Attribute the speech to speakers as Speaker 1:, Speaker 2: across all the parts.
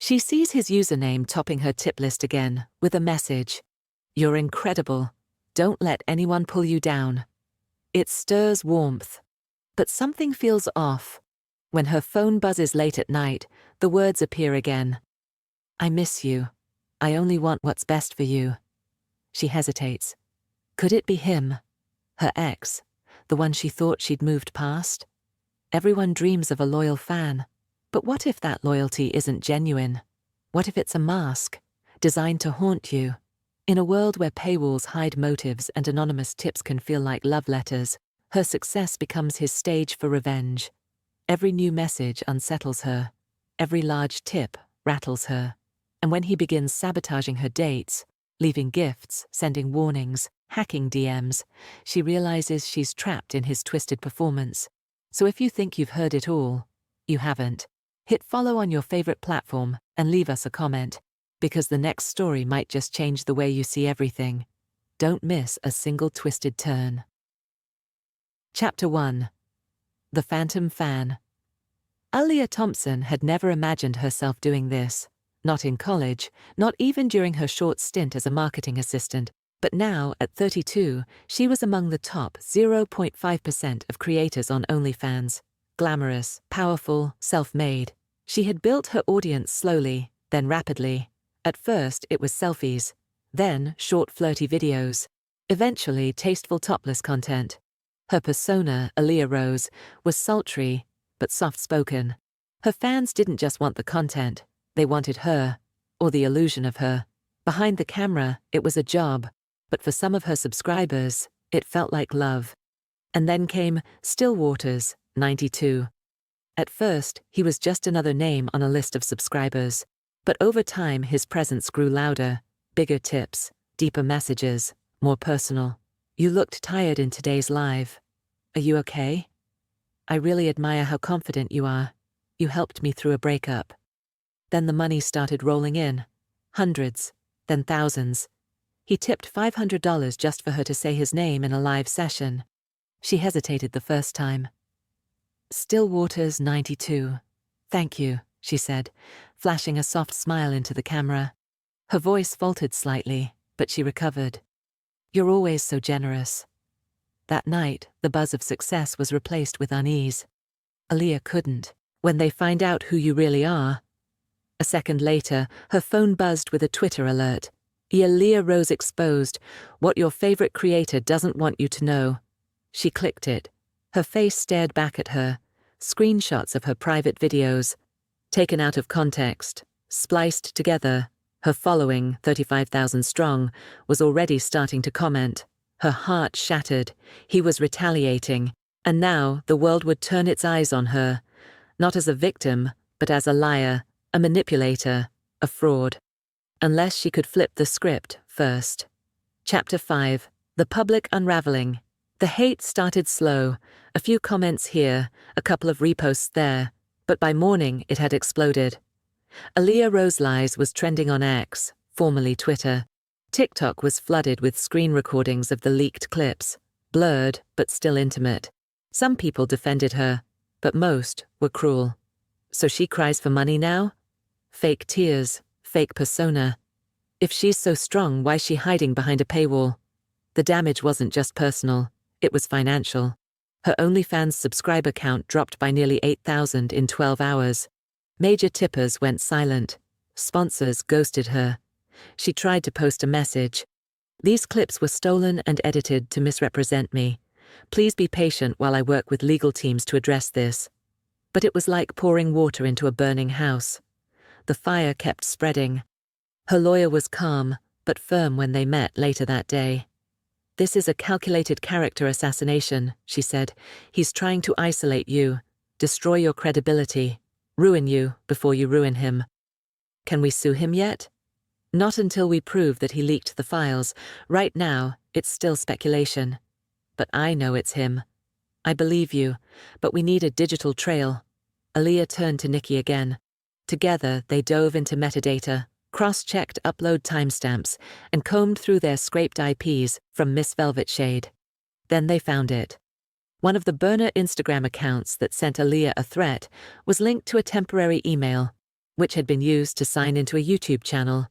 Speaker 1: She sees his username topping her tip list again, with a message. "You're incredible. Don't let anyone pull you down." It stirs warmth. But something feels off. When her phone buzzes late at night, the words appear again. "I miss you. I only want what's best for you." She hesitates. Could it be him? Her ex? The one she thought she'd moved past? Everyone dreams of a loyal fan. But what if that loyalty isn't genuine? What if it's a mask, designed to haunt you? In a world where paywalls hide motives and anonymous tips can feel like love letters, her success becomes his stage for revenge. Every new message unsettles her. Every large tip rattles her. And when he begins sabotaging her dates, leaving gifts, sending warnings, hacking DMs, she realizes she's trapped in his twisted performance. So if you think you've heard it all, you haven't. Hit follow on your favorite platform and leave us a comment, because the next story might just change the way you see everything. Don't miss a single twisted turn. Chapter 1. The Phantom Fan. Aaliyah Thompson had never imagined herself doing this. Not in college, not even during her short stint as a marketing assistant, but now, at 32, she was among the top 0.5% of creators on OnlyFans. Glamorous, powerful, self-made. She had built her audience slowly, then rapidly. At first, it was selfies, then short flirty videos, eventually tasteful topless content. Her persona, Aaliyah Rose, was sultry, but soft-spoken. Her fans didn't just want the content, they wanted her, or the illusion of her. Behind the camera, it was a job, but for some of her subscribers, it felt like love. And then came Stillwaters, 92. At first, he was just another name on a list of subscribers, but over time his presence grew louder, bigger tips, deeper messages, more personal. "You looked tired in today's live. Are you okay? I really admire how confident you are. You helped me through a breakup." Then the money started rolling in. Hundreds, then thousands. He tipped $500 just for her to say his name in a live session. She hesitated the first time. "Stillwaters 92. Thank you," she said, flashing a soft smile into the camera. Her voice faltered slightly, but she recovered. "You're always so generous." That night, the buzz of success was replaced with unease. Aaliyah couldn't. "When they find out who you really are." A second later, her phone buzzed with a Twitter alert. "Aaliyah Rose exposed. What your favorite creator doesn't want you to know." She clicked it. Her face stared back at her. Screenshots of her private videos, taken out of context, spliced together. Her following, 35,000 strong, was already starting to comment. Her heart shattered. He was retaliating, and now the world would turn its eyes on her, not as a victim, but as a liar, a manipulator, a fraud. Unless she could flip the script first. Chapter 5. The Public Unraveling. The hate started slow, a few comments here, a couple of reposts there, but by morning it had exploded. Aaliyah Rose Lies was trending on X, formerly Twitter. TikTok was flooded with screen recordings of the leaked clips, blurred but still intimate. Some people defended her, but most were cruel. So she cries for money now? Fake tears, fake persona. If she's so strong, why's she hiding behind a paywall? The damage wasn't just personal, it was financial. Her OnlyFans subscriber count dropped by nearly 8,000 in 12 hours. Major tippers went silent. Sponsors ghosted her. She tried to post a message. "These clips were stolen and edited to misrepresent me. Please be patient while I work with legal teams to address this." But it was like pouring water into a burning house. The fire kept spreading. Her lawyer was calm, but firm when they met later that day. "This is a calculated character assassination," she said. "He's trying to isolate you, destroy your credibility, ruin you before you ruin him." "Can we sue him yet?" "Not until we prove that he leaked the files. Right now, it's still speculation. But I know it's him. I believe you, but we need a digital trail." Aaliyah turned to Nikki again. Together, they dove into metadata, cross-checked upload timestamps, and combed through their scraped IPs from Miss Velvet Shade. Then they found it. One of the burner Instagram accounts that sent Aaliyah a threat was linked to a temporary email. which had been used to sign into a YouTube channel.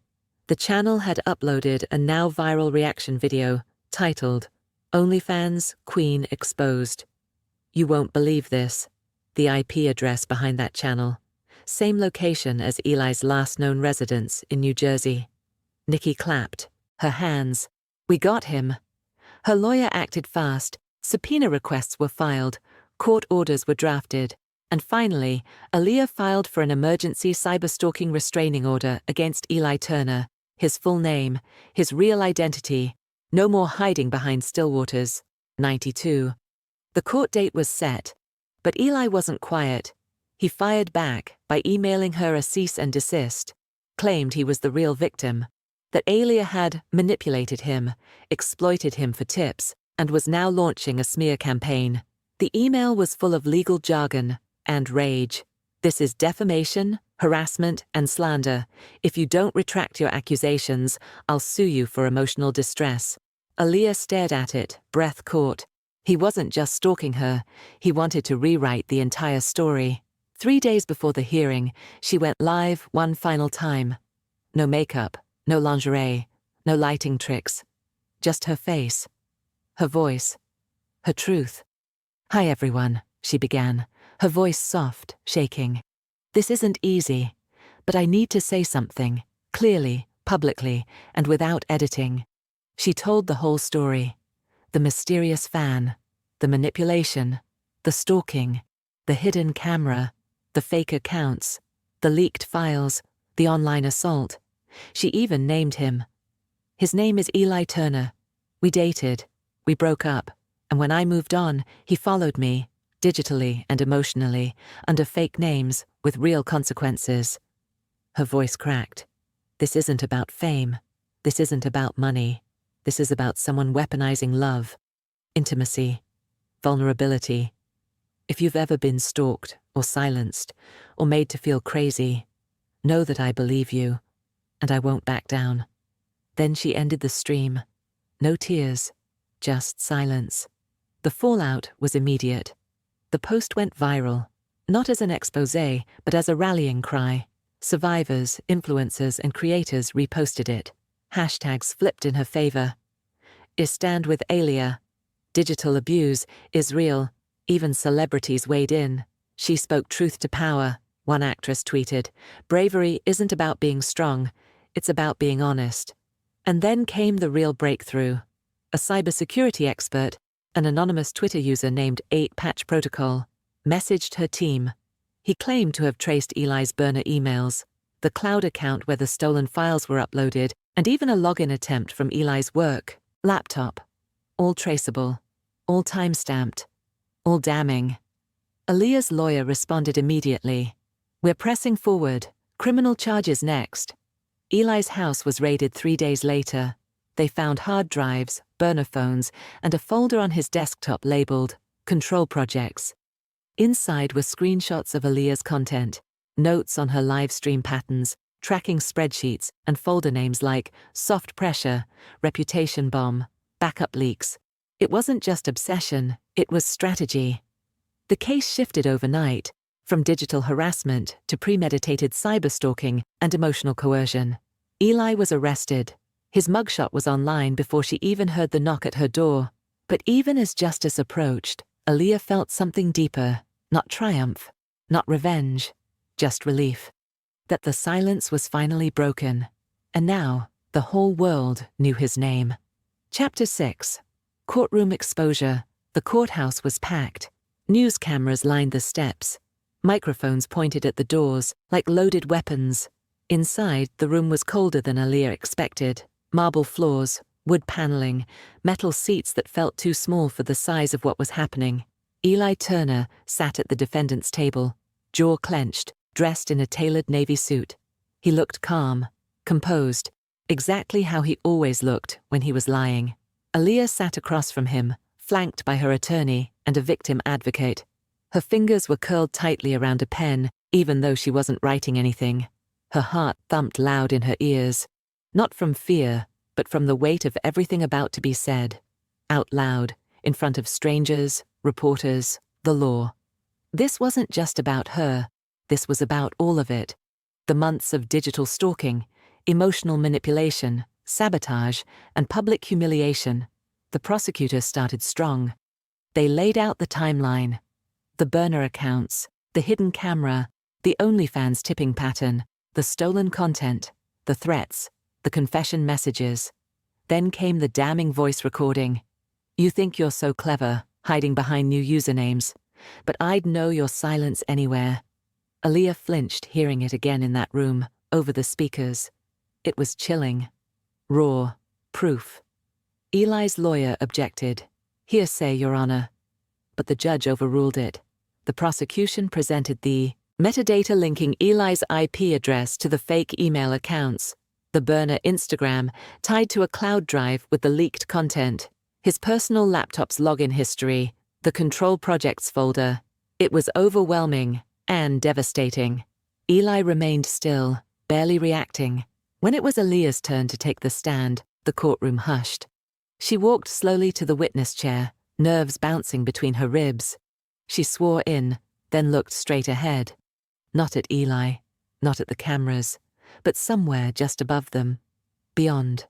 Speaker 1: The channel had uploaded a now viral reaction video titled, "OnlyFans Queen Exposed." You won't believe this. The IP address behind that channel. Same location as Eli's last known residence in New Jersey. Nikki clapped, her hands. We got him. Her lawyer acted fast, subpoena requests were filed, court orders were drafted, and finally, Aaliyah filed for an emergency cyberstalking restraining order against Eli Turner, his full name, his real identity, no more hiding behind Stillwater's, 92. The court date was set, but Eli wasn't quiet. He fired back by emailing her a cease and desist, claimed he was the real victim, that Aaliyah had manipulated him, exploited him for tips, and was now launching a smear campaign. The email was full of legal jargon and rage. This is defamation, harassment, and slander. If you don't retract your accusations, I'll sue you for emotional distress. Aaliyah stared at it, breath caught. He wasn't just stalking her, he wanted to rewrite the entire story. 3 days before the hearing, she went live one final time. No makeup, no lingerie, no lighting tricks. Just her face, her voice, her truth. "Hi everyone," she began, her voice soft, shaking. "This isn't easy, but I need to say something, clearly, publicly, and without editing." She told the whole story. The mysterious fan, the manipulation, the stalking, the hidden camera, the fake accounts, the leaked files, the online assault. She even named him. "His name is Eli Turner. We dated, we broke up, and when I moved on, he followed me, digitally and emotionally, under fake names, with real consequences." Her voice cracked. "This isn't about fame. This isn't about money. This is about someone weaponizing love, intimacy, vulnerability. If you've ever been stalked, or silenced, or made to feel crazy, know that I believe you, and I won't back down." Then she ended the stream. No tears, just silence. The fallout was immediate. The post went viral, not as an expose, but as a rallying cry. Survivors, influencers, and creators reposted it. Hashtags flipped in her favor. "I stand with Aaliyah. Digital abuse is real." Even celebrities weighed in. "She spoke truth to power," one actress tweeted. "Bravery isn't about being strong, it's about being honest." And then came the real breakthrough. A cybersecurity expert, an anonymous Twitter user named 8Patch Protocol, messaged her team. He claimed to have traced Eli's burner emails, the cloud account where the stolen files were uploaded, and even a login attempt from Eli's work laptop. All traceable, all time-stamped, all damning. Aaliyah's lawyer responded immediately. "We're pressing forward. Criminal charges next." Eli's house was raided 3 days later. They found hard drives, burner phones, and a folder on his desktop labeled Control Projects. Inside were screenshots of Aaliyah's content, notes on her live stream patterns, tracking spreadsheets, and folder names like Soft Pressure, Reputation Bomb, Backup Leaks. It wasn't just obsession, it was strategy. The case shifted overnight, from digital harassment to premeditated cyberstalking and emotional coercion. Eli was arrested. His mugshot was online before she even heard the knock at her door. But even as justice approached, Aaliyah felt something deeper, not triumph, not revenge, just relief. That the silence was finally broken. And now, the whole world knew his name. Chapter 6. Courtroom exposure. The courthouse was packed. News cameras lined the steps. Microphones pointed at the doors, like loaded weapons. Inside, the room was colder than Aaliyah expected. Marble floors, wood paneling, metal seats that felt too small for the size of what was happening. Eli Turner sat at the defendant's table, jaw clenched, dressed in a tailored navy suit. He looked calm, composed, exactly how he always looked when he was lying. Aaliyah sat across from him, flanked by her attorney and a victim advocate. Her fingers were curled tightly around a pen, even though she wasn't writing anything. Her heart thumped loud in her ears, not from fear, but from the weight of everything about to be said, out loud, in front of strangers, reporters, the law. This wasn't just about her, this was about all of it. The months of digital stalking, emotional manipulation, sabotage, and public humiliation. The prosecutors started strong. They laid out the timeline. The burner accounts, the hidden camera, the OnlyFans tipping pattern, the stolen content, the threats, the confession messages. Then came the damning voice recording. You think you're so clever, hiding behind new usernames, but I'd know your silence anywhere. Aaliyah flinched hearing it again in that room, over the speakers. It was chilling. Raw. Proof. Eli's lawyer objected. Hearsay, Your Honor. But the judge overruled it. The prosecution presented the metadata linking Eli's IP address to the fake email accounts, the burner Instagram tied to a cloud drive with the leaked content, his personal laptop's login history, the control projects folder. It was overwhelming and devastating. Eli remained still, barely reacting. When it was Aaliyah's turn to take the stand, the courtroom hushed. She walked slowly to the witness chair, nerves bouncing between her ribs. She swore in, then looked straight ahead. Not at Eli, not at the cameras, but somewhere just above them, beyond.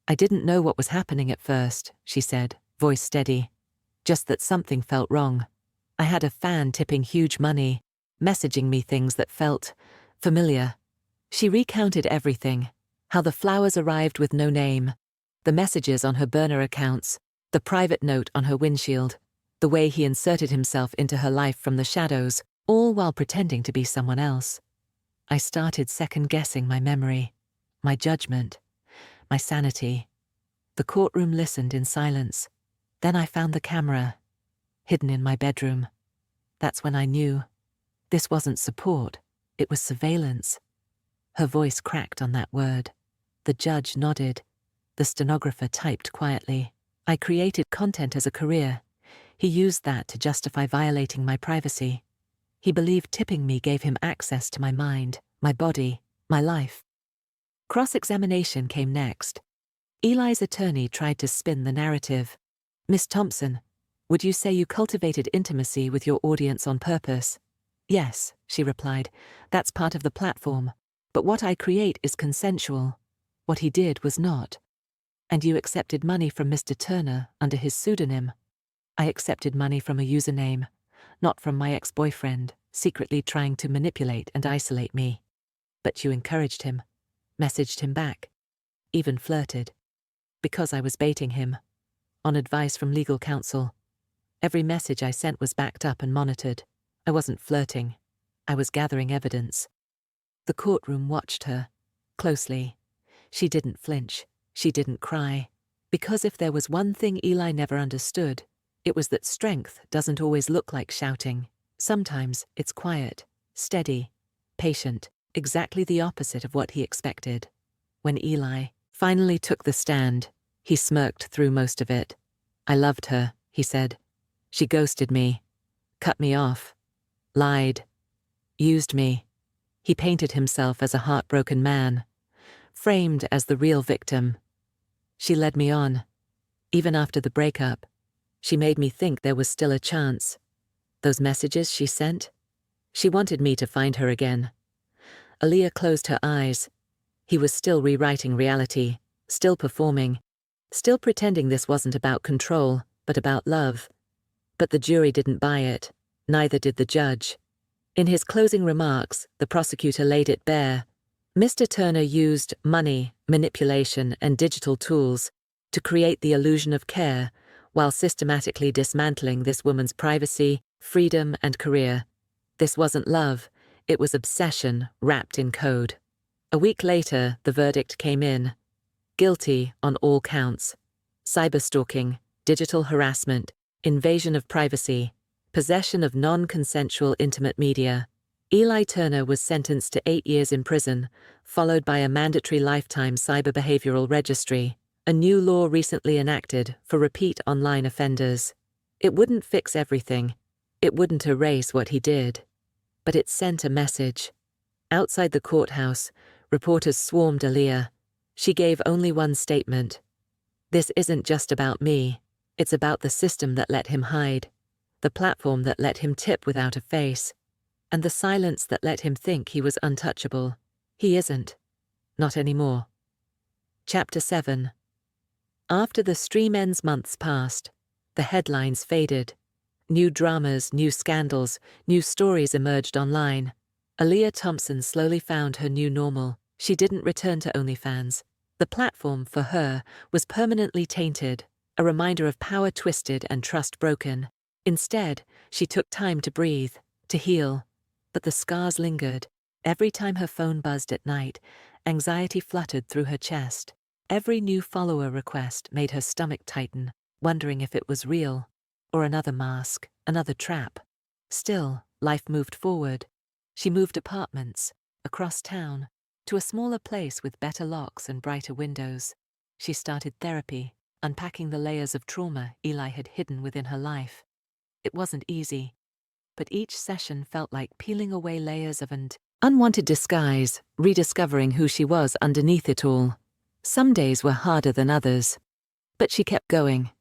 Speaker 1: I didn't know what was happening at first, she said, voice steady. Just that something felt wrong. I had a fan tipping huge money, messaging me things that felt familiar. She recounted everything, how the flowers arrived with no name, the messages on her burner accounts, the private note on her windshield, the way he inserted himself into her life from the shadows, all while pretending to be someone else. I started second-guessing my memory, my judgment, my sanity. The courtroom listened in silence. Then I found the camera, hidden in my bedroom. That's when I knew. This wasn't support, it was surveillance. Her voice cracked on that word. The judge nodded. The stenographer typed quietly. I created content as a career. He used that to justify violating my privacy. He believed tipping me gave him access to my mind, my body, my life. Cross-examination came next. Eli's attorney tried to spin the narrative. Miss Thompson, would you say you cultivated intimacy with your audience on purpose? Yes, she replied. That's part of the platform. But what I create is consensual. What he did was not. And you accepted money from Mr. Turner under his pseudonym. I accepted money from a username, not from my ex-boyfriend, secretly trying to manipulate and isolate me. But you encouraged him, messaged him back, even flirted. Because I was baiting him. On advice from legal counsel. Every message I sent was backed up and monitored. I wasn't flirting. I was gathering evidence. The courtroom watched her, closely. She didn't flinch. She didn't cry. Because if there was one thing Eli never understood, it was that strength doesn't always look like shouting. Sometimes it's quiet, steady, patient, exactly the opposite of what he expected. When Eli finally took the stand, he smirked through most of it. I loved her, he said. She ghosted me, cut me off, lied, used me. He painted himself as a heartbroken man, framed as the real victim. She led me on. Even after the breakup, she made me think there was still a chance. Those messages she sent, she wanted me to find her again. Aaliyah closed her eyes. He was still rewriting reality, still performing, still pretending this wasn't about control, but about love. But the jury didn't buy it, neither did the judge. In his closing remarks, the prosecutor laid it bare. Mr. Turner used money, manipulation, and digital tools to create the illusion of care while systematically dismantling this woman's privacy, freedom, and career. This wasn't love, it was obsession wrapped in code. A week later, the verdict came in. Guilty on all counts. Cyberstalking, digital harassment, invasion of privacy, possession of non-consensual intimate media. Eli Turner was sentenced to 8 years in prison, followed by a mandatory lifetime cyber-behavioral registry, a new law recently enacted for repeat online offenders. It wouldn't fix everything. It wouldn't erase what he did. But it sent a message. Outside the courthouse, reporters swarmed Aaliyah. She gave only one statement. This isn't just about me. It's about the system that let him hide. The platform that let him tip without a face. and the silence that let him think he was untouchable. He isn't. Not anymore. Chapter 7. After the Stream Ends months passed, the headlines faded. New dramas, new scandals, new stories emerged online. Aaliyah Thompson slowly found her new normal. She didn't return to OnlyFans. The platform, for her, was permanently tainted, a reminder of power twisted and trust broken. Instead, she took time to breathe, to heal. But the scars lingered. Every time her phone buzzed at night, anxiety fluttered through her chest. Every new follower request made her stomach tighten, wondering if it was real, or another mask, another trap. Still, life moved forward. She moved apartments, across town, to a smaller place with better locks and brighter windows. She started therapy, unpacking the layers of trauma Eli had hidden within her life. It wasn't easy, but each session felt like peeling away layers of an unwanted disguise, rediscovering who she was underneath it all. Some days were harder than others, but she kept going.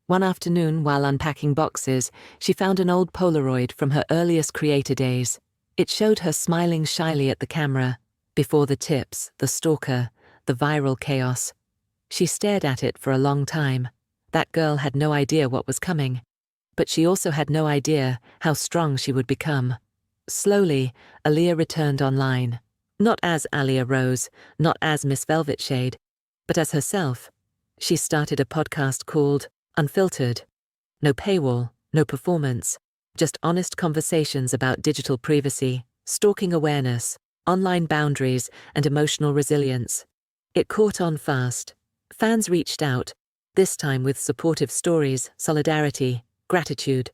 Speaker 1: One afternoon, while unpacking boxes, she found an old Polaroid from her earliest creator days. It showed her smiling shyly at the camera, before the tips, the stalker, the viral chaos. She stared at it for a long time. That girl had no idea what was coming. But she also had no idea how strong she would become. Slowly, Aaliyah returned online. Not as Aaliyah Rose, not as Miss Velvet Shade, but as herself. She started a podcast called Unfiltered. No paywall, no performance, just honest conversations about digital privacy, stalking awareness, online boundaries, and emotional resilience. It caught on fast. Fans reached out, this time with supportive stories, solidarity, gratitude.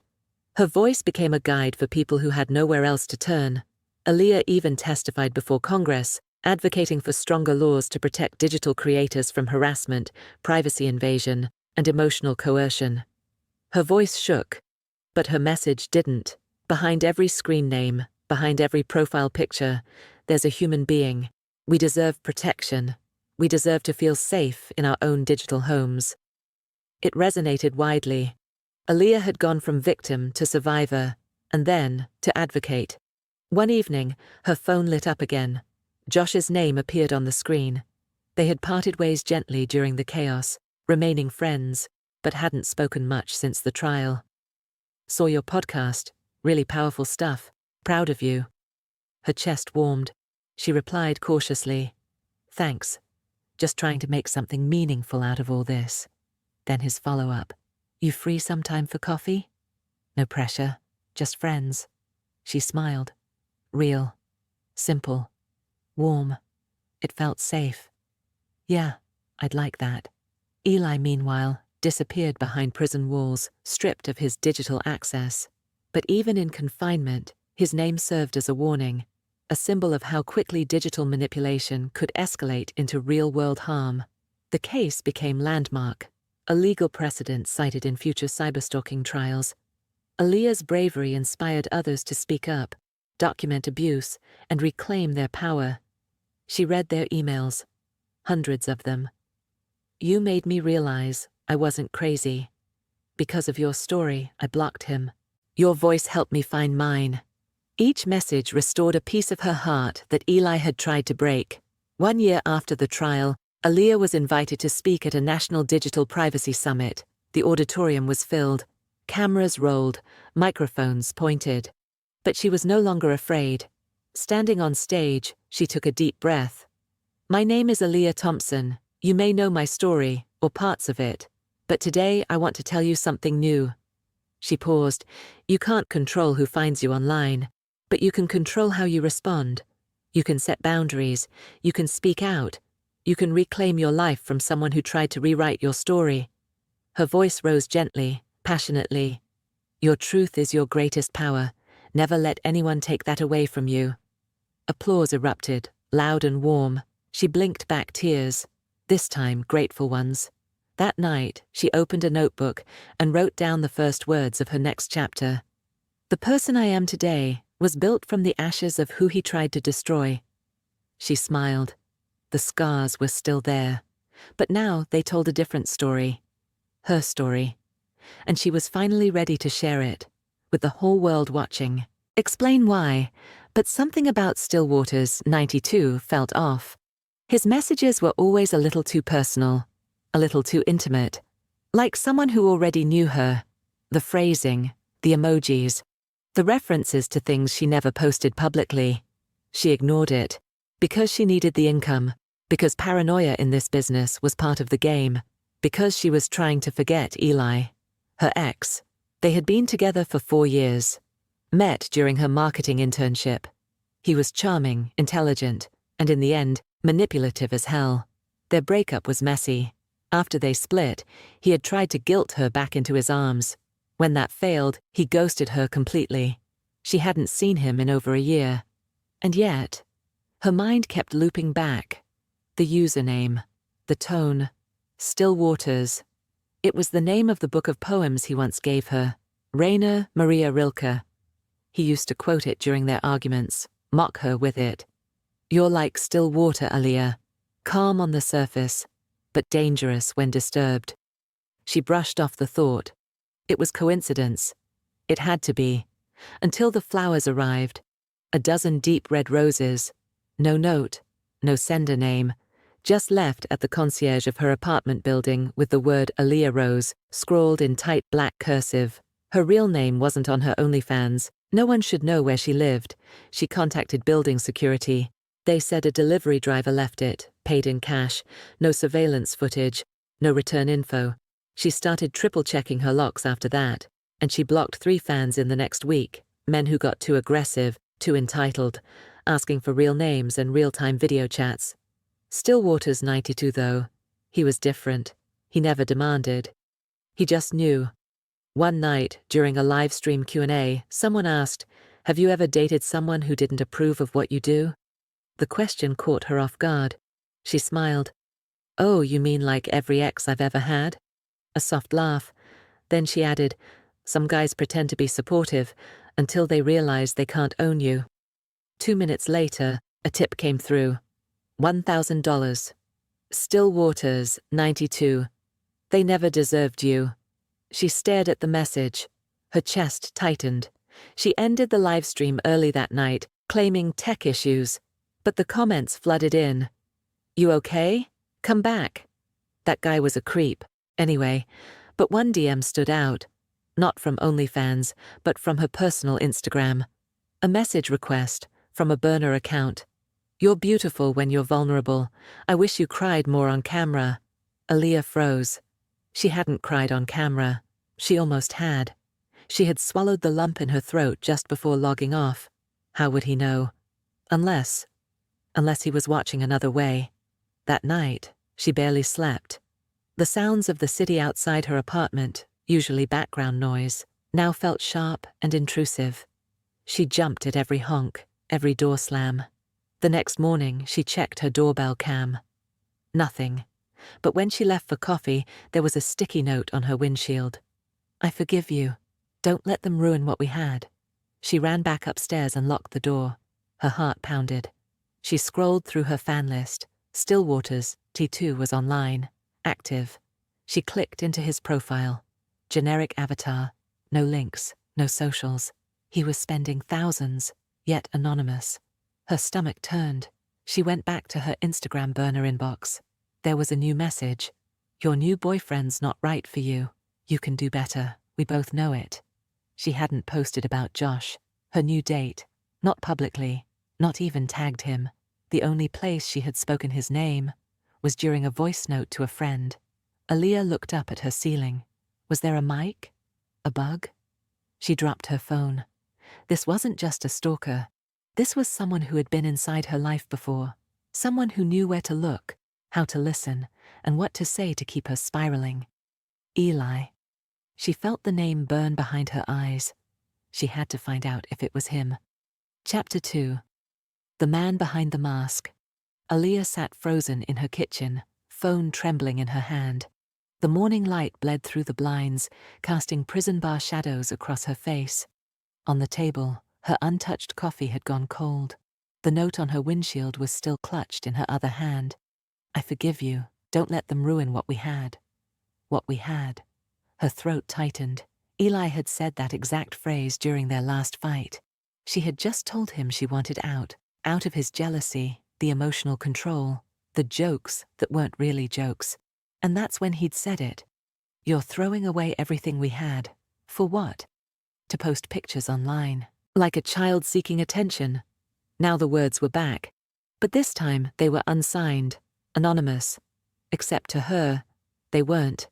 Speaker 1: Her voice became a guide for people who had nowhere else to turn. Aaliyah even testified before Congress, advocating for stronger laws to protect digital creators from harassment, privacy invasion, and emotional coercion. Her voice shook, but her message didn't. Behind every screen name, behind every profile picture, there's a human being. We deserve protection. We deserve to feel safe in our own digital homes. It resonated widely. Aaliyah had gone from victim to survivor, and then to advocate. One evening, her phone lit up again. Josh's name appeared on the screen. They had parted ways gently during the chaos, remaining friends, but hadn't spoken much since the trial. Saw your podcast. Really powerful stuff. Proud of you. Her chest warmed. She replied cautiously, "Thanks. Just trying to make something meaningful out of all this." Then his follow-up. "You free sometime for coffee?" "No pressure. Just friends." She smiled. Real. Simple. Warm. It felt safe. "Yeah, I'd like that." Eli, meanwhile, disappeared behind prison walls, stripped of his digital access. But even in confinement, his name served as a warning, a symbol of how quickly digital manipulation could escalate into real-world harm. The case became landmark, a legal precedent cited in future cyberstalking trials. Aaliyah's bravery inspired others to speak up, document abuse, and reclaim their power. She read their emails, hundreds of them. "You made me realize I wasn't crazy. Because of your story, I blocked him. Your voice helped me find mine." Each message restored a piece of her heart that Eli had tried to break. 1 year after the trial, Aaliyah was invited to speak at a national digital privacy summit. The auditorium was filled. Cameras rolled, microphones pointed. But she was no longer afraid. Standing on stage, she took a deep breath. "My name is Aaliyah Thompson. You may know my story, or parts of it. But today I want to tell you something new." She paused. "You can't control who finds you online, but you can control how you respond. You can set boundaries. You can speak out. You can reclaim your life from someone who tried to rewrite your story." Her voice rose gently, passionately. "Your truth is your greatest power. Never let anyone take that away from you." Applause erupted, loud and warm. She blinked back tears, this time grateful ones. That night, she opened a notebook and wrote down the first words of her next chapter. "The person I am today was built from the ashes of who he tried to destroy." She smiled. The scars were still there, but now they told a different story. Her story. And she was finally ready to share it, with the whole world watching. explain why, but something about Stillwater's 92 felt off. His messages were always a little too personal, a little too intimate, like someone who already knew her. The phrasing, the emojis, the references to things she never posted publicly. She ignored it, because she needed the income, because paranoia in this business was part of the game, because she was trying to forget Eli, her ex. They had been together for 4 years, met during her marketing internship. He was charming, intelligent, and in the end, manipulative as hell. Their breakup was messy. After they split, he had tried to guilt her back into his arms. When that failed, he ghosted her completely. She hadn't seen him in over a year. And yet, her mind kept looping back. The username, the tone, Still Waters. It was the name of the book of poems he once gave her, Rainer Maria Rilke. He used to quote it during their arguments, mock her with it. You're like still water, Aaliyah, calm on the surface, but dangerous when disturbed. She brushed off the thought. It was coincidence. It had to be. Until the flowers arrived. A dozen deep red roses. No note, no sender name. Just left at the concierge of her apartment building with the word Aaliyah Rose scrawled in tight black cursive. Her real name wasn't on her OnlyFans. No one should know where she lived. She contacted building security. They said a delivery driver left it, paid in cash, no surveillance footage, no return info. She started triple-checking her locks after that, and she blocked 3 fans in the next week, men who got too aggressive, too entitled, asking for real names and real-time video chats. Stillwater's 92 though. He was different. He never demanded. He just knew. One night, during a live stream Q&A, someone asked, "Have you ever dated someone who didn't approve of what you do?" The question caught her off guard. She smiled. "Oh, you mean like every ex I've ever had?" A soft laugh. Then she added, "Some guys pretend to be supportive until they realize they can't own you." 2 minutes later, a tip came through. $1,000. Still Waters, 92. They never deserved you. She stared at the message. Her chest tightened. She ended the live stream early that night, claiming tech issues. But the comments flooded in. "You okay? Come back." That guy was a creep, anyway. But one DM stood out. Not from OnlyFans, but from her personal Instagram. A message request from a burner account. "You're beautiful when you're vulnerable. I wish you cried more on camera." Aaliyah froze. She hadn't cried on camera. She almost had. She had swallowed the lump in her throat just before logging off. How would he know? Unless he was watching another way. That night, she barely slept. The sounds of the city outside her apartment, usually background noise, now felt sharp and intrusive. She jumped at every honk, every door slam. The next morning, she checked her doorbell cam. Nothing. But when she left for coffee, there was a sticky note on her windshield. "I forgive you. Don't let them ruin what we had." She ran back upstairs and locked the door. Her heart pounded. She scrolled through her fan list. Stillwater's T2 was online, active. She clicked into his profile. Generic avatar. No links, no socials. He was spending thousands, yet anonymous. Her stomach turned. She went back to her Instagram burner inbox. There was a new message. "Your new boyfriend's not right for you. You can do better. We both know it." She hadn't posted about Josh, her new date, not publicly, not even tagged him. The only place she had spoken his name was during a voice note to a friend. Aaliyah looked up at her ceiling. Was there a mic? A bug? She dropped her phone. This wasn't just a stalker. This was someone who had been inside her life before. Someone who knew where to look, how to listen, and what to say to keep her spiraling. Eli. She felt the name burn behind her eyes. She had to find out if it was him. Chapter 2. The man behind the mask. Aaliyah sat frozen in her kitchen, phone trembling in her hand. The morning light bled through the blinds, casting prison bar shadows across her face. On the table, her untouched coffee had gone cold. The note on her windshield was still clutched in her other hand. "I forgive you. Don't let them ruin what we had." What we had. Her throat tightened. Eli had said that exact phrase during their last fight. She had just told him she wanted out of his jealousy, the emotional control, the jokes that weren't really jokes. And that's when he'd said it. You're throwing away everything we had. For what? To post pictures online, like a child seeking attention. Now the words were back, but this time they were unsigned, anonymous. Except to her, they weren't.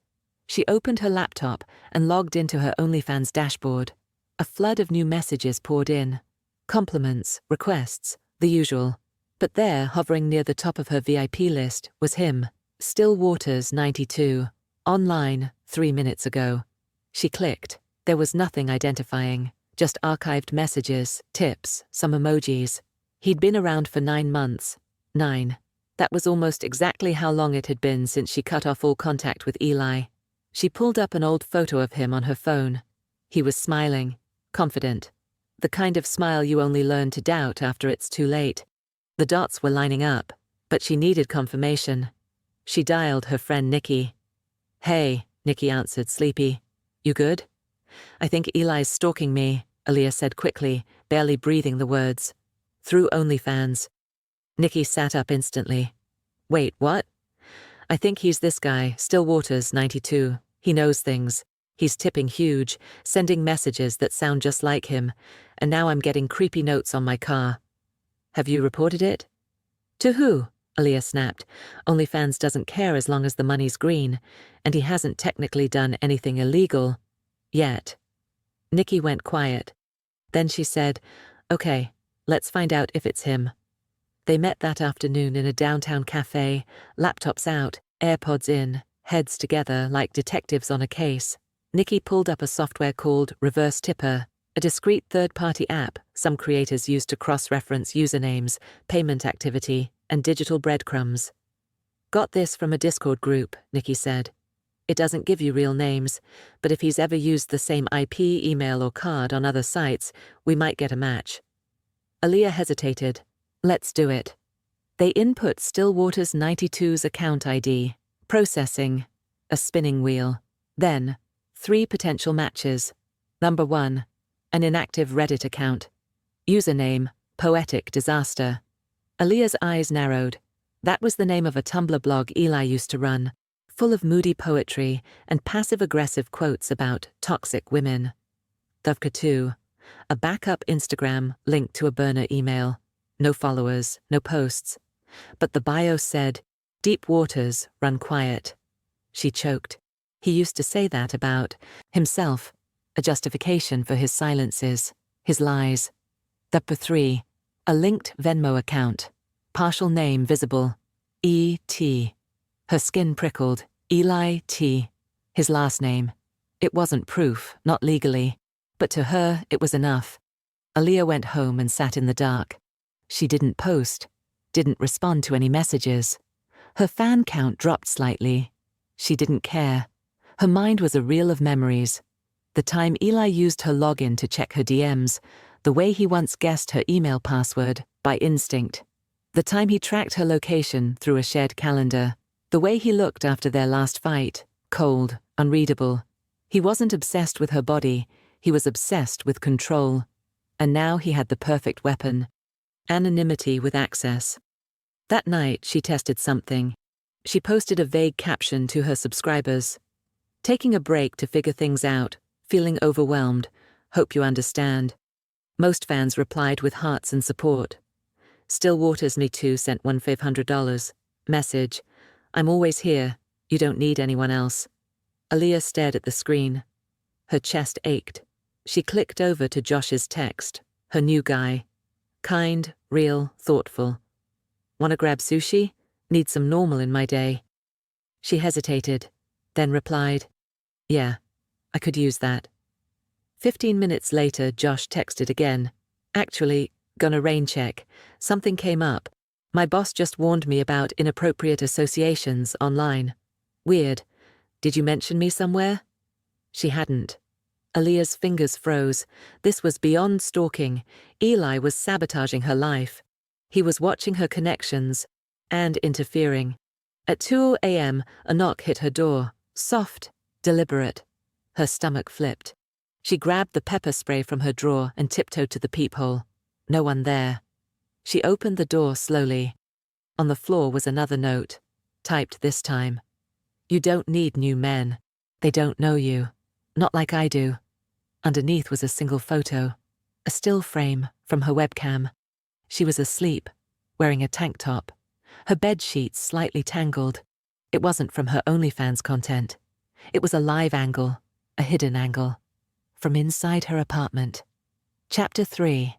Speaker 1: She opened her laptop and logged into her OnlyFans dashboard. A flood of new messages poured in. Compliments, requests, the usual. But there, hovering near the top of her VIP list, was him, Still Waters 92, online 3 minutes ago. She clicked. There was nothing identifying, just archived messages, tips, some emojis. He'd been around for 9 months. 9. That was almost exactly how long it had been since she cut off all contact with Eli. She pulled up an old photo of him on her phone. He was smiling, confident. The kind of smile you only learn to doubt after it's too late. The dots were lining up, but she needed confirmation. She dialed her friend Nikki. "Hey," Nikki answered, sleepy. "You good?" "I think Eli's stalking me," Aaliyah said quickly, barely breathing the words. "Through OnlyFans." Nikki sat up instantly. "Wait, what?" "I think he's this guy, Still Waters 92. He knows things. He's tipping huge, sending messages that sound just like him, and now I'm getting creepy notes on my car." "Have you reported it?" "To who?" Aaliyah snapped. "OnlyFans doesn't care as long as the money's green, and he hasn't technically done anything illegal. Yet." Nikki went quiet. Then she said, "Okay, let's find out if it's him." They met that afternoon in a downtown cafe, laptops out, AirPods in, heads together like detectives on a case. Nikki pulled up a software called Reverse Tipper, a discrete third-party app some creators use to cross-reference usernames, payment activity, and digital breadcrumbs. "Got this from a Discord group," Nikki said. "It doesn't give you real names, but if he's ever used the same IP, email, or card on other sites, we might get a match." Aaliyah hesitated. "Let's do it." They input Still Waters 92's account ID, processing, a spinning wheel. Then, 3 potential matches. Number 1, an inactive Reddit account. Username, Poetic Disaster. Aaliyah's eyes narrowed. That was the name of a Tumblr blog Eli used to run, full of moody poetry and passive-aggressive quotes about toxic women. Dovka 2, a backup Instagram linked to a burner email. No followers, no posts. But the bio said, "Deep waters run quiet." She choked. He used to say that about himself, a justification for his silences, his lies. Dovka 3, a linked Venmo account. Partial name visible. E.T. Her skin prickled. Eli T. His last name. It wasn't proof, not legally. But to her, it was enough. Aaliyah went home and sat in the dark. She didn't post, didn't respond to any messages. Her fan count dropped slightly. She didn't care. Her mind was a reel of memories. The time Eli used her login to check her DMs, the way he once guessed her email password, by instinct. The time he tracked her location through a shared calendar. The way he looked after their last fight, cold, unreadable. He wasn't obsessed with her body, he was obsessed with control. And now he had the perfect weapon. Anonymity with access. That night, she tested something. She posted a vague caption to her subscribers. "Taking a break to figure things out, feeling overwhelmed, hope you understand." Most fans replied with hearts and support. Still Waters Me Too sent one $500. Message, "I'm always here, you don't need anyone else." Aaliyah stared at the screen. Her chest ached. She clicked over to Josh's text, her new guy. Kind, real, thoughtful. "Wanna grab sushi? Need some normal in my day." She hesitated, then replied, "Yeah, I could use that." 15 minutes later, Josh texted again. "Actually, gonna rain check. Something came up. My boss just warned me about inappropriate associations online. Weird. Did you mention me somewhere?" She hadn't. Aaliyah's fingers froze. This was beyond stalking. Eli was sabotaging her life. He was watching her connections and interfering. At 2 a.m., a knock hit her door. Soft, deliberate. Her stomach flipped. She grabbed the pepper spray from her drawer and tiptoed to the peephole. No one there. She opened the door slowly. On the floor was another note, typed this time. You don't need new men. They don't know you. Not like I do. Underneath was a single photo, a still frame from her webcam. She was asleep, wearing a tank top, her bed sheets slightly tangled. It wasn't from her OnlyFans content. It was a live angle, a hidden angle, from inside her apartment. Chapter 3.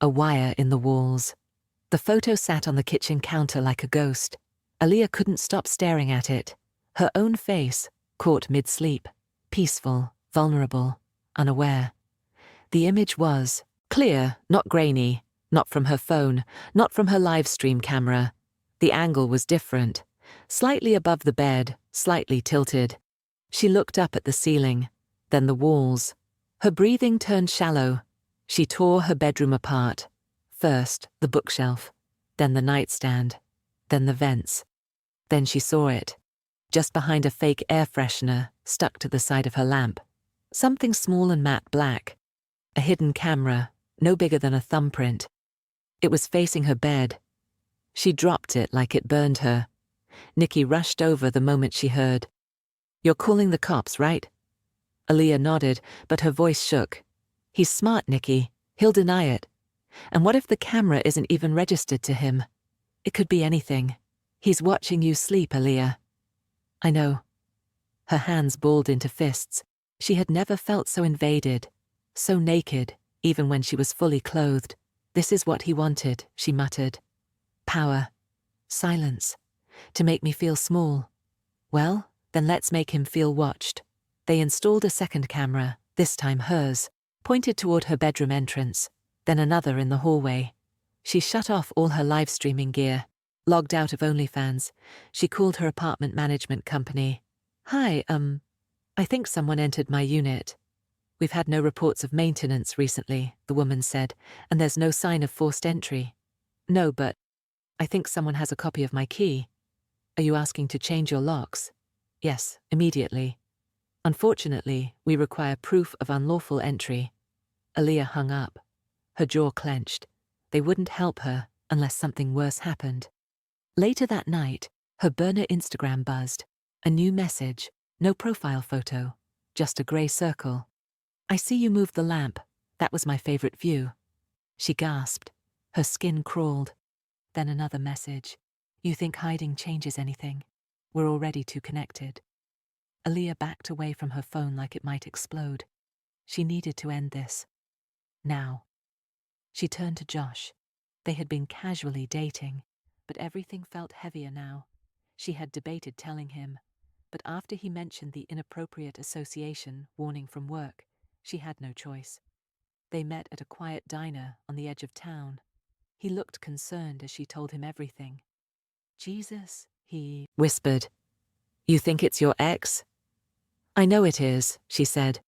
Speaker 1: A wire in the walls. The photo sat on the kitchen counter like a ghost. Aaliyah couldn't stop staring at it. Her own face, caught mid-sleep, peaceful, vulnerable, unaware. The image was clear, not grainy, not from her phone, not from her live stream camera. The angle was different, slightly above the bed, slightly tilted. She looked up at the ceiling, then the walls. Her breathing turned shallow. She tore her bedroom apart. First, the bookshelf, then the nightstand, then the vents. Then she saw it, just behind a fake air freshener stuck to the side of her lamp. Something small and matte black. A hidden camera, no bigger than a thumbprint. It was facing her bed. She dropped it like it burned her. Nikki rushed over the moment she heard. You're calling the cops, right? Aaliyah nodded, but her voice shook. He's smart, Nikki. He'll deny it. And what if the camera isn't even registered to him? It could be anything. He's watching you sleep, Aaliyah. I know. Her hands balled into fists. She had never felt so invaded, so naked, even when she was fully clothed. This is what he wanted, she muttered. Power. Silence. To make me feel small. Well, then let's make him feel watched. They installed a second camera, this time hers, pointed toward her bedroom entrance, then another in the hallway. She shut off all her live streaming gear, logged out of OnlyFans. She called her apartment management company. Hi, I think someone entered my unit. We've had no reports of maintenance recently, the woman said, and there's no sign of forced entry. No, but I think someone has a copy of my key. Are you asking to change your locks? Yes, immediately. Unfortunately, we require proof of unlawful entry. Aaliyah hung up. Her jaw clenched. They wouldn't help her unless something worse happened. Later that night, her burner Instagram buzzed. A new message, no profile photo, just a grey circle. I see you moved the lamp. That was my favorite view. She gasped. Her skin crawled. Then another message. You think hiding changes anything? We're already too connected. Aaliyah backed away from her phone like it might explode. She needed to end this. Now. She turned to Josh. They had been casually dating, but everything felt heavier now. She had debated telling him, but after he mentioned the inappropriate association warning from work, she had no choice. They met at a quiet diner on the edge of town. He looked concerned as she told him everything. Jesus, he whispered. You think it's your ex? I know it is, she said.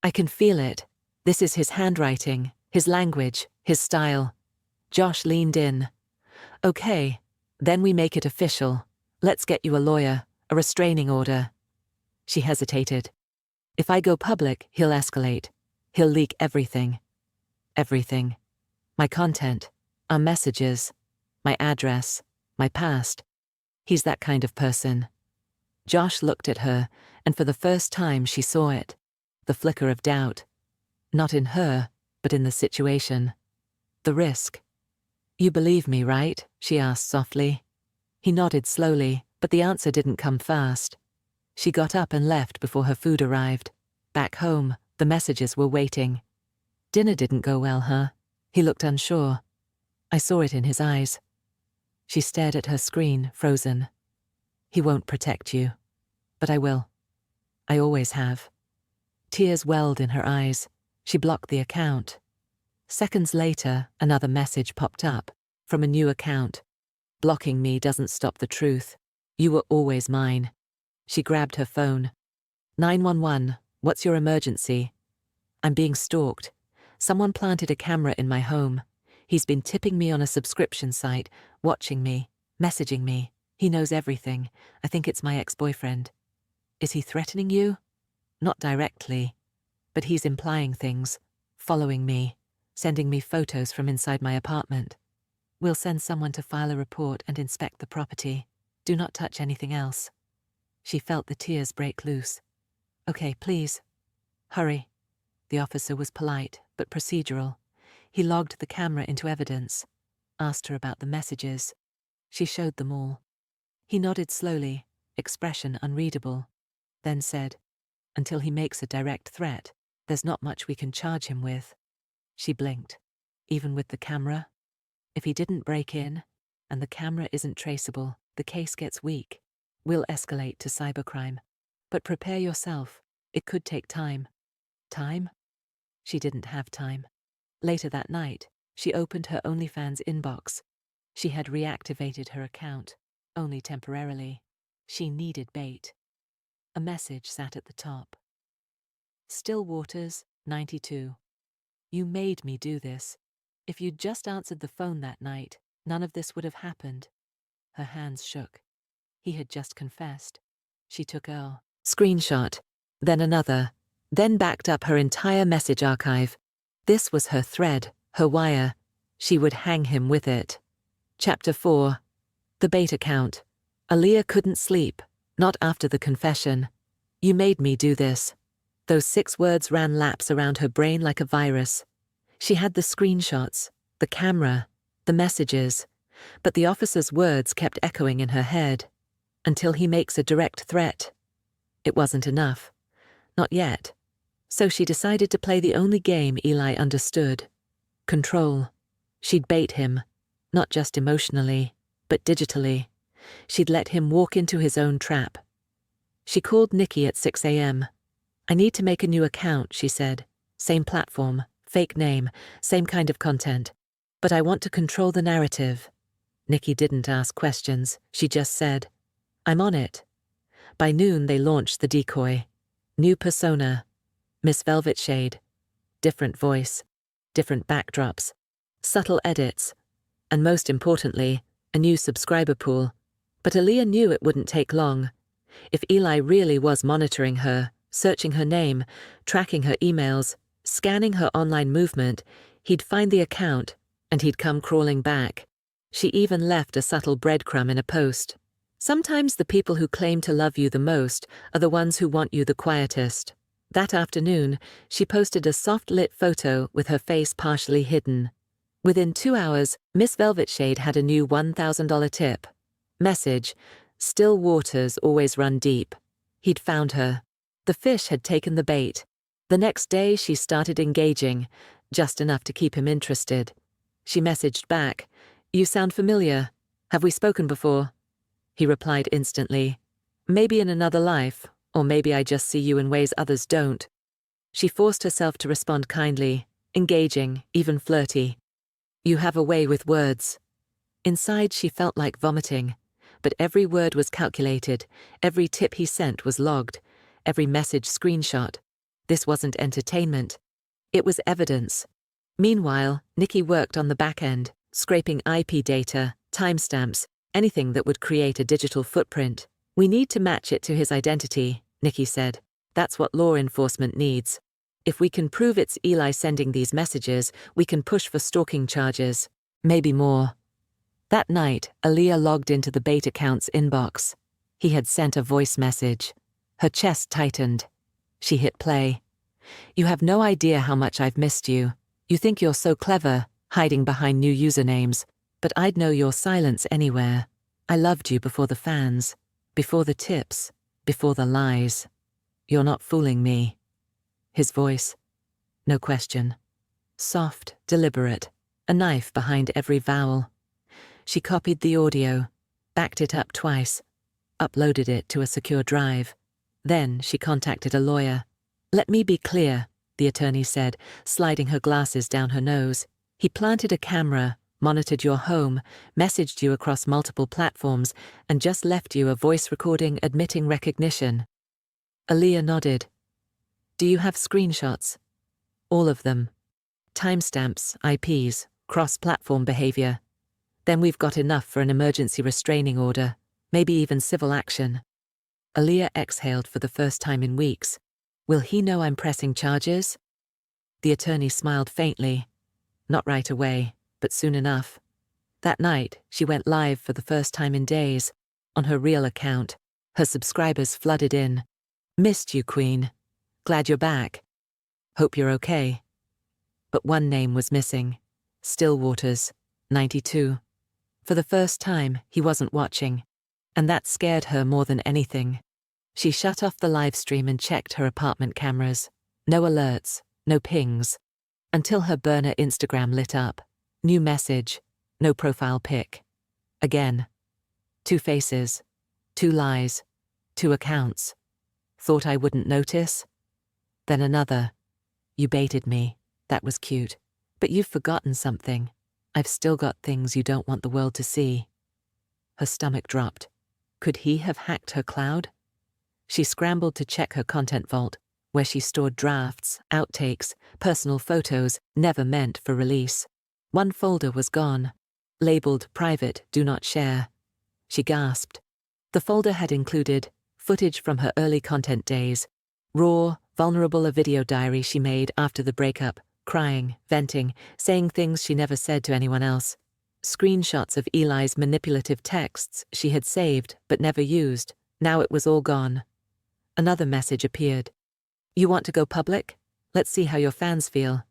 Speaker 1: I can feel it. This is his handwriting, his language, his style. Josh leaned in. Okay, then we make it official. Let's get you a lawyer, a restraining order. She hesitated. If I go public, he'll escalate. He'll leak everything. Everything. My content, our messages, my address, my past. He's that kind of person. Josh looked at her, and for the first time she saw it. The flicker of doubt. Not in her, but in the situation. The risk. You believe me, right? She asked softly. He nodded slowly, but the answer didn't come fast. She got up and left before her food arrived. Back home, the messages were waiting. Dinner didn't go well, huh? He looked unsure. I saw it in his eyes. She stared at her screen, frozen. He won't protect you. But I will. I always have. Tears welled in her eyes. She blocked the account. Seconds later, another message popped up, from a new account. Blocking me doesn't stop the truth. You were always mine. She grabbed her phone. 911, what's your emergency? I'm being stalked. Someone planted a camera in my home. He's been tipping me on a subscription site, watching me, messaging me. He knows everything. I think it's my ex-boyfriend. Is he threatening you? Not directly. But he's implying things, following me, sending me photos from inside my apartment. We'll send someone to file a report and inspect the property. Do not touch anything else. She felt the tears break loose. Okay, please. Hurry. The officer was polite, but procedural. He logged the camera into evidence, asked her about the messages. She showed them all. He nodded slowly, expression unreadable, then said, "Until he makes a direct threat, there's not much we can charge him with." She blinked. Even with the camera? If he didn't break in, and the camera isn't traceable, the case gets weak. We'll escalate to cybercrime. But prepare yourself. It could take time. Time? She didn't have time. Later that night, she opened her OnlyFans inbox. She had reactivated her account, only temporarily. She needed bait. A message sat at the top. Still Waters, 92. You made me do this. If you'd just answered the phone that night, none of this would have happened. Her hands shook. He had just confessed. She took a screenshot, then another, then backed up her entire message archive. This was her thread, her wire. She would hang him with it. Chapter 4. The bait account. Aaliyah couldn't sleep, not after the confession. You made me do this. Those 6 words ran laps around her brain like a virus. She had the screenshots, the camera, the messages, but the officer's words kept echoing in her head. Until he makes a direct threat. It wasn't enough. Not yet. So she decided to play the only game Eli understood. Control. She'd bait him, not just emotionally, but digitally. She'd let him walk into his own trap. She called Nikki at 6 a.m. "I need to make a new account," she said. "Same platform, fake name, same kind of content. But I want to control the narrative." Nikki didn't ask questions. She just said, "I'm on it." By noon they launched the decoy. New persona. Miss Velvet Shade. Different voice. Different backdrops. Subtle edits. And most importantly, a new subscriber pool. But Aaliyah knew it wouldn't take long. If Eli really was monitoring her, searching her name, tracking her emails, scanning her online movement, he'd find the account, and he'd come crawling back. She even left a subtle breadcrumb in a post. Sometimes the people who claim to love you the most are the ones who want you the quietest. That afternoon, she posted a soft-lit photo with her face partially hidden. Within 2 hours, Miss Velvet Shade had a new $1,000 tip. Message: "Still waters always run deep." He'd found her. The fish had taken the bait. The next day she started engaging, just enough to keep him interested. She messaged back, "You sound familiar. Have we spoken before?" He replied instantly, "Maybe in another life, or maybe I just see you in ways others don't." She forced herself to respond kindly, engaging, even flirty. "You have a way with words." Inside she felt like vomiting, but every word was calculated, every tip he sent was logged, every message screenshot. This wasn't entertainment. It was evidence. Meanwhile, Nikki worked on the back end, scraping IP data, timestamps, anything that would create a digital footprint. "We need to match it to his identity," Nikki said. "That's what law enforcement needs. If we can prove it's Eli sending these messages, we can push for stalking charges. Maybe more." That night, Aaliyah logged into the bait account's inbox. He had sent a voice message. Her chest tightened. She hit play. "You have no idea how much I've missed you. You think you're so clever, hiding behind new usernames. But I'd know your silence anywhere. I loved you before the fans, before the tips, before the lies. You're not fooling me." His voice. No question. Soft, deliberate, a knife behind every vowel. She copied the audio, backed it up twice, uploaded it to a secure drive. Then she contacted a lawyer. "Let me be clear," the attorney said, sliding her glasses down her nose. "He planted a camera, monitored your home, messaged you across multiple platforms, and just left you a voice recording admitting recognition." Aaliyah nodded. "Do you have screenshots?" "All of them. Timestamps, IPs, cross-platform behavior. Then we've got enough for an emergency restraining order, maybe even civil action." Aaliyah exhaled for the first time in weeks. Will he know I'm pressing charges? The attorney smiled faintly. Not right away, but soon enough. That night, she went live for the first time in days, on her real account. Her subscribers flooded in. Missed you, Queen. Glad you're back. Hope you're okay. But one name was missing. Stillwater's, 92. For the first time, he wasn't watching. And that scared her more than anything. She shut off the live stream and checked her apartment cameras. No alerts, no pings. Until her burner Instagram lit up. New message, no profile pic. Again. 2 faces, 2 lies, 2 accounts. Thought I wouldn't notice? Then another. You baited me. That was cute. But you've forgotten something. I've still got things you don't want the world to see. Her stomach dropped. Could he have hacked her cloud? She scrambled to check her content vault, where she stored drafts, outtakes, personal photos never meant for release. One folder was gone, labeled Private, Do Not Share. She gasped. The folder had included footage from her early content days, raw, vulnerable a video diary she made after the breakup, crying, venting, saying things she never said to anyone else, screenshots of Eli's manipulative texts she had saved but never used. Now it was all gone. Another message appeared. You want to go public? Let's see how your fans feel.